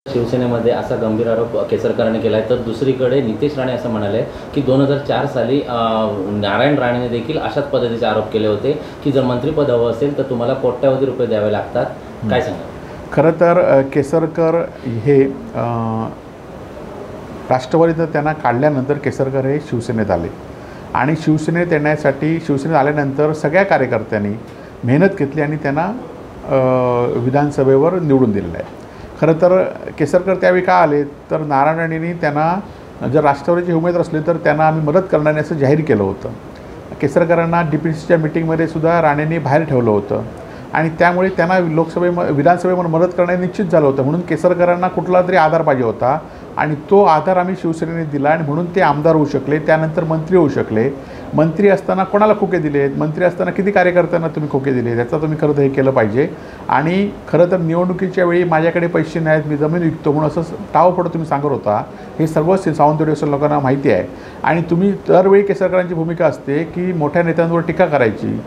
शिवसेनेमध्ये असा गंभीर आरोप केसरकरांनी केला आहे, तर दुसरीकडे नितेश राणे असं म्हणाले की 2004 साली नारायण राणेने देखील अशाच पद्धतीचे आरोप केले होते की जर मंत्रिपद हवं असेल तर तुम्हाला कोट्यावधी रुपये द्यावे लागतात. काय सांगा? खरं तर केसरकर हे राष्ट्रवादीत त्यांना काढल्यानंतर केसरकर हे शिवसेनेत आले आणि शिवसेनेत येण्यासाठी शिवसेनेत आल्यानंतर सगळ्या कार्यकर्त्यांनी मेहनत घेतली आणि त्यांना विधानसभेवर निवडून दिलेलं आहे. खरं तर केसरकर त्यावेळी का आले तर नारायण राणेंनी त्यांना जर राष्ट्रवादीचे उमेदवार असले तर त्यांना आम्ही मदत करणार असं जाहीर केलं होतं. केसरकरांना DPCच्या मीटिंगमध्ये सुद्धा राणेंनी बाहेर ठेवलं होतं आणि त्यामुळे त्यांना विधानसभेमध्ये मदत करणे निश्चित झालं होतं. म्हणून केसरकरांना कुठला तरी आधार पाहिजे होता आणि तो आधार आम्ही शिवसेनेने दिला आणि म्हणून ते आमदार होऊ शकले, त्यानंतर मंत्री होऊ शकले. मंत्री असताना कोणाला खोके दिलेत, मंत्री असताना किती कार्यकर्त्यांना तुम्ही खोके दिले, त्याचं तुम्ही खरं तर हे केलं पाहिजे. आणि खरं तर निवडणुकीच्या वेळी माझ्याकडे पैसे नाहीत, मी जमीन विकतो म्हणून असं टावफोडं तुम्ही सांगत होता. हे सर्व सावंतवाडी लोकांना माहिती आहे. आणि तुम्ही दरवेळी केसरकरांची भूमिका असते की मोठ्या नेत्यांवर टीका करायची,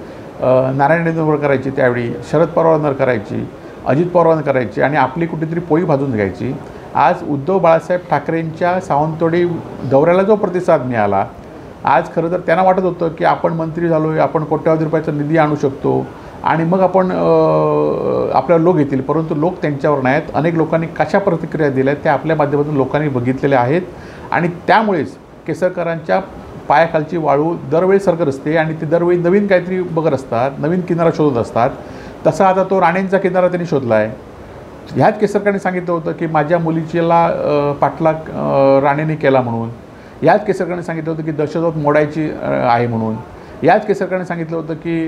नारायण राणेंवर करायची, त्यावेळी शरद पवारांवर करायची, अजित पवारांवर करायची आणि आपली कुठेतरी पोळी भाजून घ्यायची. आज उद्धव बाळासाहेब ठाकरेंच्या सावंतवाडी दौऱ्याला जो प्रतिसाद मिळाला, आज खरं तर त्यांना वाटत होतं की आपण मंत्री झालो आहे, आपण कोट्यावधी रुपयाचा निधी आणू शकतो आणि मग आपण आपल्याला लोक येतील. परंतु लोक त्यांच्यावर नाहीत. अनेक लोकांनी कशा प्रतिक्रिया दिल्या त्या आपल्या माध्यमातून लोकांनी बघितलेल्या आहेत आणि त्यामुळेच केसरकरांच्या पायाखालची वाळू दरवेळी सरकत असते आणि ते दरवेळी नवीन काहीतरी बघत असतात, नवीन किनारा शोधत असतात. तसा आता तो राणेंचा किनारा त्यांनी शोधला आहे. ह्याच केसरकरांनी सांगितलं होतं की माझ्या मुलीचीला पाठलाग राणेंनी केला म्हणून. याच केसरकरांनी सांगितलं होतं की दहशतवाद मोडायची आहे म्हणून. याच केसरकरांनी सांगितलं होतं की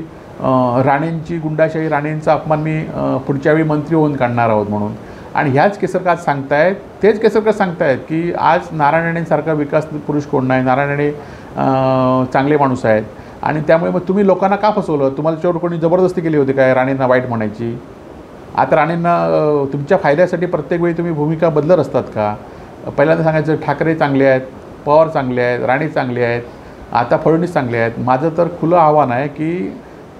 राणेंची गुंडाशाही, राणेंचा अपमान मी पुढच्या वेळी मंत्री होऊन काढणार आहोत म्हणून. आणि ह्याच केसरकर आज सांगतायत, तेच केसरकर सांगतायत की आज नारायण राणेंसारखा विकास पुरुष कोण नाही, नारायण राणे चांगले माणूस आहेत. आणि त्यामुळे मग तुम्ही लोकांना का फसवलं? तुम्हाला त्याच्यावर कोणी जबरदस्ती केली होती काय राणेंना वाईट म्हणायची? आता राणेंना तुमच्या फायद्यासाठी प्रत्येक वेळी तुम्ही भूमिका बदलत असतात का? पहिल्यांदा सांगायचं ठाकरे चांगले आहेत, पवार चांगले आहेत, राणे चांगले आहेत, आता फडणवीस चांगले आहेत. माझं तर खुलं आव्हान आहे की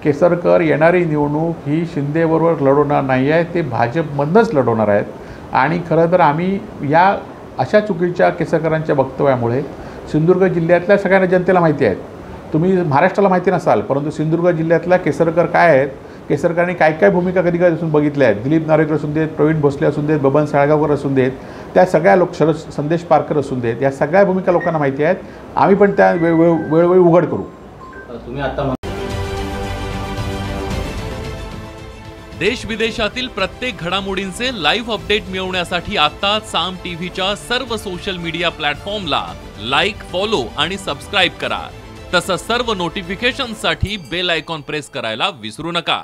केसरकर येणारी निवडणूक ही शिंदेबरोबर लढवणार नाही आहे, ते भाजपमधूनच लढवणार आहेत. आणि खरं तर आम्ही या अशा चुकीच्या केसरकरांच्या वक्तव्यामुळे सिंधुदुर्ग जिल्ह्यातल्या सगळ्यांना जनतेला माहिती आहेत. तुम्ही महाराष्ट्राला माहिती नसाल, परंतु सिंधुदुर्ग जिल्ह्यातल्या केसरकर काय आहेत, केसरकरांनी काय काय भूमिका कधी कधी असून बघितल्या आहेत. दिलीप नार्वेकर असून देत, प्रवीण भोसले असून देत, बबन साळगावकर असून देत, त्या सगळ्या शरद संदेश पारकर असून देत, या सगळ्या भूमिका लोकांना माहिती आहेत. आम्ही पण त्या वेळोवेळी उघड करू. तुम्ही आता देश विदेशातील प्रत्येक घडामोडींचे लाईव्ह अपडेट मिळवण्यासाठी आता साम टीव्हीच्या सर्व सोशल मीडिया प्लॅटफॉर्मला लाईक, फॉलो आणि सबस्क्राईब करा. तसंच सर्व नोटिफिकेशनसाठी बेल आयकॉन प्रेस करायला विसरू नका.